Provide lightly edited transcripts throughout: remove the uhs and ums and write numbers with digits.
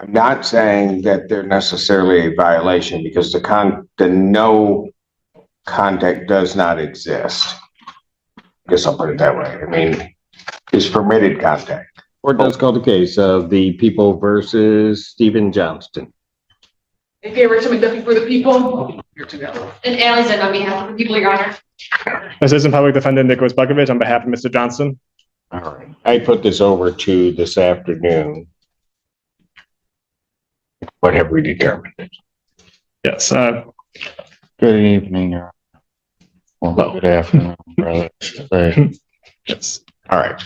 I'm not saying that they're necessarily a violation because the no contact does not exist. I guess I'll put it that way. I mean, it's permitted contact. Or does call the case of the people versus Stephen Johnston. In favor, Richard McDuffie for the people. And Alexander on behalf of the people, Your Honor. Assistant Public Defendant Nicholas Bukovich on behalf of Mr. Johnston. All right. I put this over to this afternoon. What have we determined? Yes. Good evening, Your Honor. Well, good afternoon, brother. Yes. All right.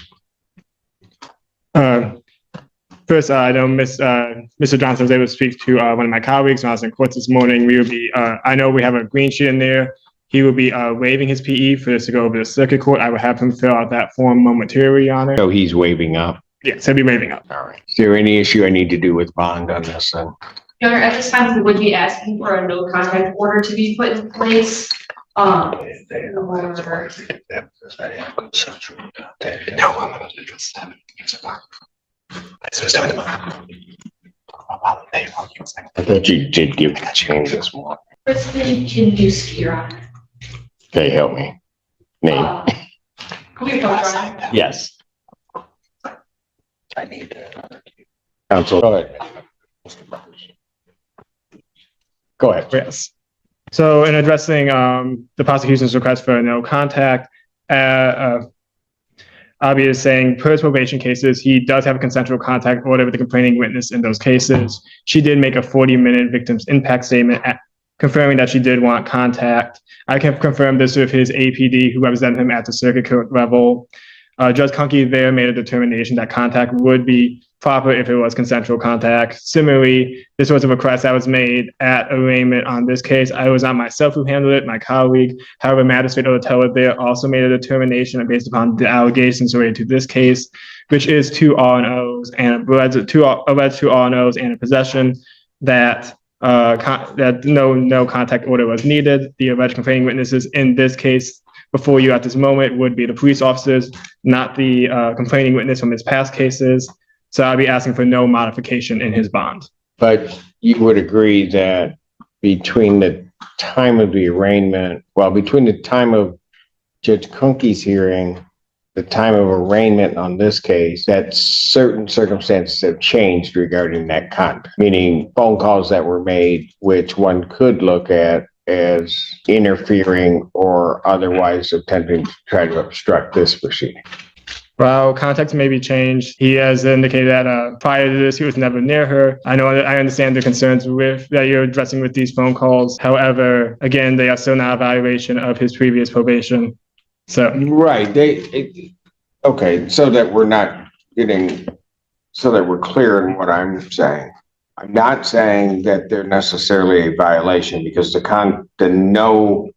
First, I know Mr. Johnson was able to speak to one of my colleagues when I was in court this morning. We will be, I know we have a green sheet in there. He will be waiving his PE for this to go over to circuit court. I will have him fill out that form momentarily, Your Honor. So he's waiving up. Yes, he'll be waiving up. All right. Is there any issue I need to do with bond on this then? Your Honor, at this time, we would be asking for a no contact order to be put in place. I thought you did give the change this morning. Kristen Kinduski, Your Honor. Okay, help me. Name. Yes. I need counsel. Go ahead. Go ahead. Yes. So in addressing the prosecution's request for no contact, Abby is saying per his probation cases, he does have a consensual contact order with the complaining witness in those cases. She did make a 40-minute victim's impact statement confirming that she did want contact. I can confirm this with his APD who represented him at the circuit court level. Judge Conkey there made a determination that contact would be proper if it was consensual contact. Similarly, this was a request that was made at arraignment on this case. I was not myself who handled it, my colleague. However, Magistrate Otella there also made a determination based upon the allegations related to this case, which is two R&Os and alleged two R&Os and a possession that that no contact order was needed. The alleged complaining witnesses in this case before you at this moment would be the police officers, not the complaining witness from his past cases. So I'll be asking for no modification in his bond. But you would agree that between the time of the arraignment, well, between the time of Judge Conkey's hearing, the time of arraignment on this case, that certain circumstances have changed regarding that contact, meaning phone calls that were made, which one could look at as interfering or otherwise attempting to try to obstruct this proceeding. Well, context may be changed. He has indicated that prior to this, he was never near her. I understand the concerns that you're addressing with these phone calls. However, again, they are still not a violation of his previous probation. So right, okay, so that we're not getting, so that we're clear in what I'm saying. I'm not saying that they're necessarily a violation because the no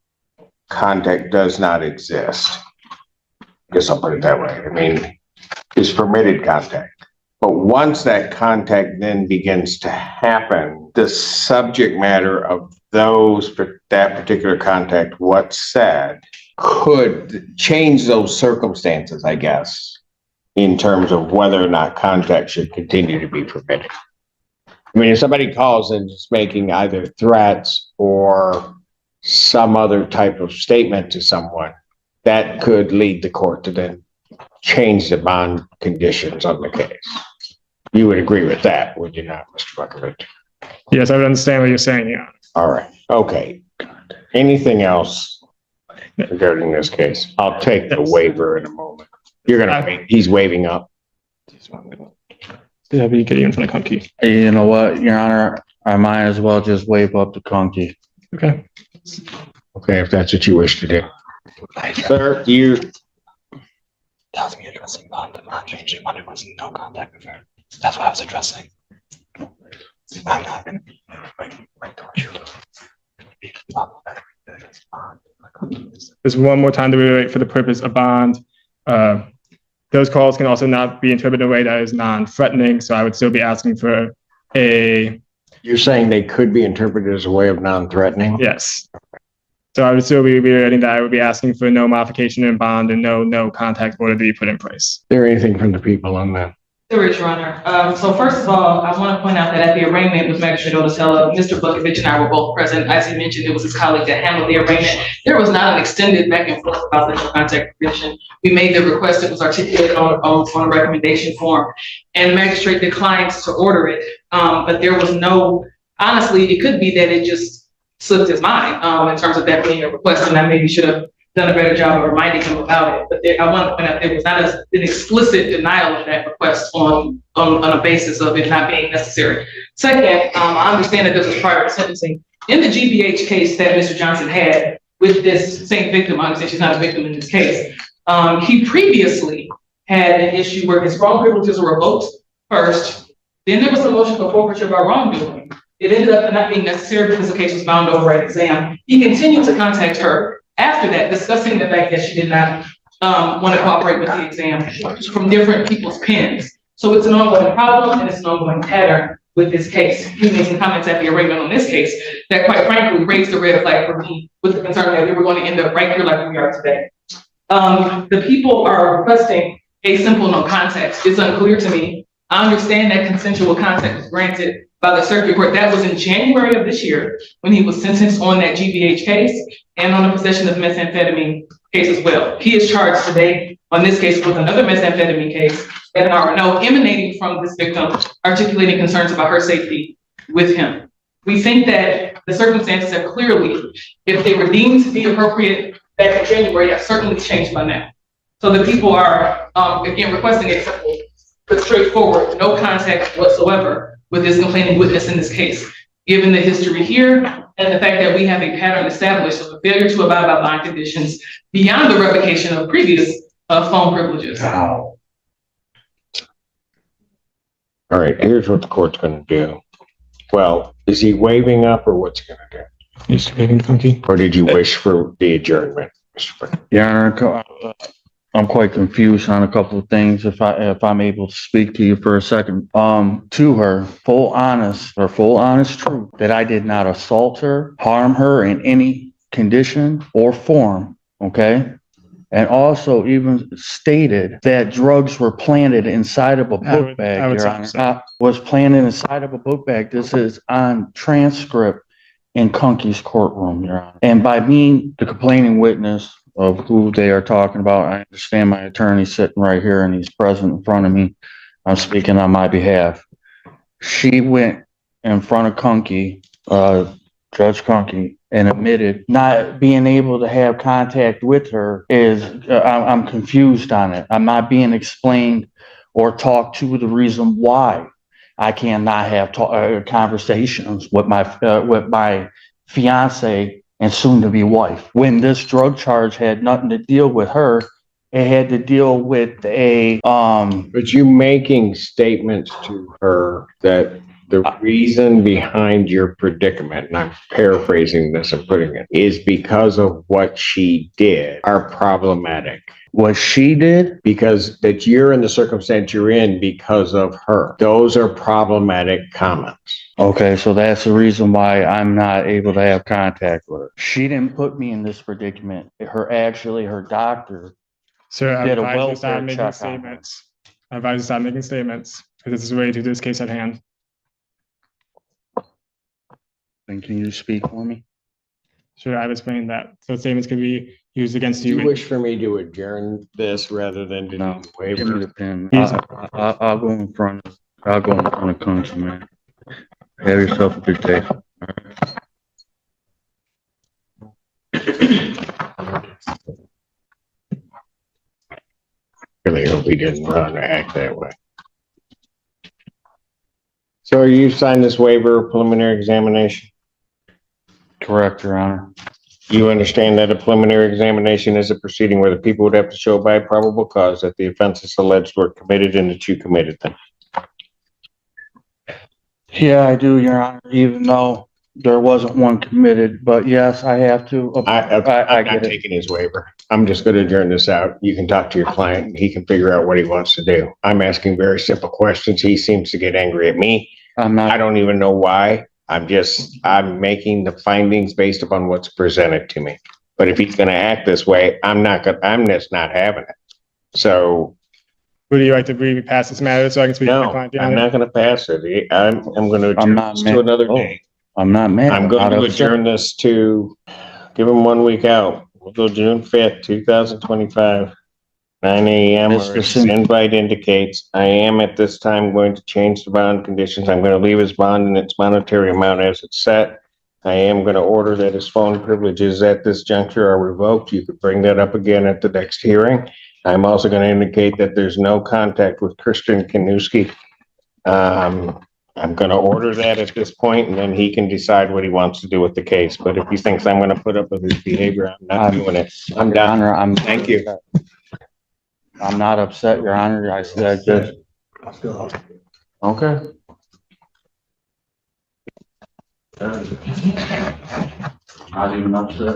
contact does not exist. I guess I'll put it that way. I mean, it's permitted contact. But once that contact then begins to happen, the subject matter of that particular contact, what's said, could change those circumstances, I guess, in terms of whether or not contact should continue to be permitted. I mean, if somebody calls and is making either threats or some other type of statement to someone, that could lead the court to then change the bond conditions on the case. You would agree with that, would you not, Mr. Bukovich? yes, I would understand what you're saying, yeah. All right. Okay. Anything else regarding this case? I'll take the waiver in a moment. You're going to wait. He's waiving up. Yeah, but you get in front of Conkey. You know what, Your Honor, I might as well just wave up to Conkey. Okay. Okay, if that's what you wish to do. Sir, you tells me addressing bond and not changing when it was no contact with her. That's what I was addressing. I'm not going to be right towards you. Just one more time to reiterate for the purpose of bond. Those calls can also not be interpreted in a way that is non-threatening. So I would still be asking for a. You're saying they could be interpreted as a way of non-threatening? Yes. So I would still be reiterating that I would be asking for no modification in bond and no contact order to be put in place. Is there anything from the people on that? There is, Your Honor. So first of all, I want to point out that at the arraignment with Magistrate Odisella, Mr. Bukovich and I were both present. As he mentioned, it was his colleague that handled the arraignment. There was not an extended back and forth about the no contact provision. We made the request, it was articulated on a recommendation form, and the magistrate declined to order it. But there was no, honestly, it could be that it just slipped his mind in terms of that being a request, and I maybe should have done a better job of reminding him about it. But I want to point out there was not an explicit denial of that request on a basis of it not being necessary. Second, I understand that this was prior to sentencing. In the GBH case that Mr. Johnson had with this same victim, I understand she's not a victim in this case, he previously had an issue where his phone privileges were revoked first. Then there was a motion for forfeiture by wrongdoing. It ended up not being necessary because the case was bound over at exam. He continued to contact her after that, discussing the fact that she did not want to cooperate with the exam from different people's pens. So it's an ongoing problem and it's an ongoing pattern with this case. He made some comments at the arraignment on this case that quite frankly raised the red flag for me with the concern that we were going to end up right here like we are today. The people are requesting a simple no contact. It's unclear to me. I understand that consensual contact was granted by the circuit court. That was in January of this year when he was sentenced on that GBH case and on the possession of methamphetamine case as well. He is charged today on this case with another methamphetamine case that are now emanating from this victim, articulating concerns about her safety with him. We think that the circumstances have clearly, if they were deemed to be appropriate back in January, have certainly changed by now. So the people are, again, requesting a simple but straightforward, no contact whatsoever with this complaining witness in this case. Given the history here and the fact that we have a pattern established of a failure to abide by bond conditions beyond the revocation of previous phone privileges. All right, here's what the court's gonna do. Well, is he waving up or what's he gonna do? He's getting funky. Or did you wish for the adjournment, Mr. Frank? Your Honor, I'm quite confused on a couple of things. If I'm able to speak to you for a second, to her, full honest truth that I did not assault her, harm her in any condition or form. Okay. And also even stated that drugs were planted inside of a book bag, Your Honor. Was planted inside of a book bag. This is on transcript in Kunke's courtroom, Your Honor. And by being the complaining witness of who they are talking about, I understand my attorney sitting right here and he's present in front of me. I'm speaking on my behalf. She went in front of Kunke, Judge Kunke, and admitted not being able to have contact with her is, I'm confused on it. I'm not being explained or talked to the reason why I cannot have conversations with my fiance and soon to be wife. When this drug charge had nothing to deal with her, it had to deal with But you making statements to her that the reason behind your predicament, and I'm paraphrasing this and putting it, is because of what she did are problematic. what she did. Because that you're in the circumstance you're in because of her. Those are problematic comments. Okay, so that's the reason why I'm not able to have contact with her. She didn't put me in this predicament. Her doctor. Sir, I Did a advise you welfare stop making check on statements. I advise you stop making statements, because this is related to this case at hand. And can you speak for me? Sure, I've explained that. So statements can be used against Do you. you wish for me to adjourn this rather than to No. do the Give me waiver? the pen. He's- I'll go in front of council, man. Have yourself a good day. Really hope he didn't run or act that way. So you signed this waiver of preliminary examination? Correct, Your Honor. You understand that a preliminary examination is a proceeding where the people would have to show by probable cause that the offenses alleged were committed and that you committed them. Yeah, I do, Your Honor, even though there wasn't one committed, but yes, I have to. I'm get not it. taking his waiver. I'm just going to adjourn this out. You can talk to your client and he can figure out what he wants to do. I'm asking very simple questions. He seems to get angry at me. I'm I not, don't even know why. I'm making the findings based upon what's presented to me. But if he's going to act this way, I'm just not having it. So Would you like to briefly pass this matter so I can speak to my No, client? Your I'm Honor? not gonna pass it. I'm gonna I'm adjourn not this mad. to another Oh. day. I'm not mad. I'm not going to upset. adjourn this to, give them 1 week out. We'll go June 5th, 2025, 9 AM, or Mr. as Sim- the invite indicates. I am at this time going to change the bond conditions. I'm going to leave his bond in its monetary amount as it's set. I am going to order that his phone privileges at this juncture are revoked. You could bring that up again at the next hearing. I'm also going to indicate that there's no contact with Christian Kanuski. I'm gonna order that at this point, and then he can decide what he wants to do with the case. But if he thinks I'm gonna put up with his behavior, I'm not doing it. I'm Your done. Honor, Thank you. I'm not upset, Your Honor. I said just, Okay. not even upset.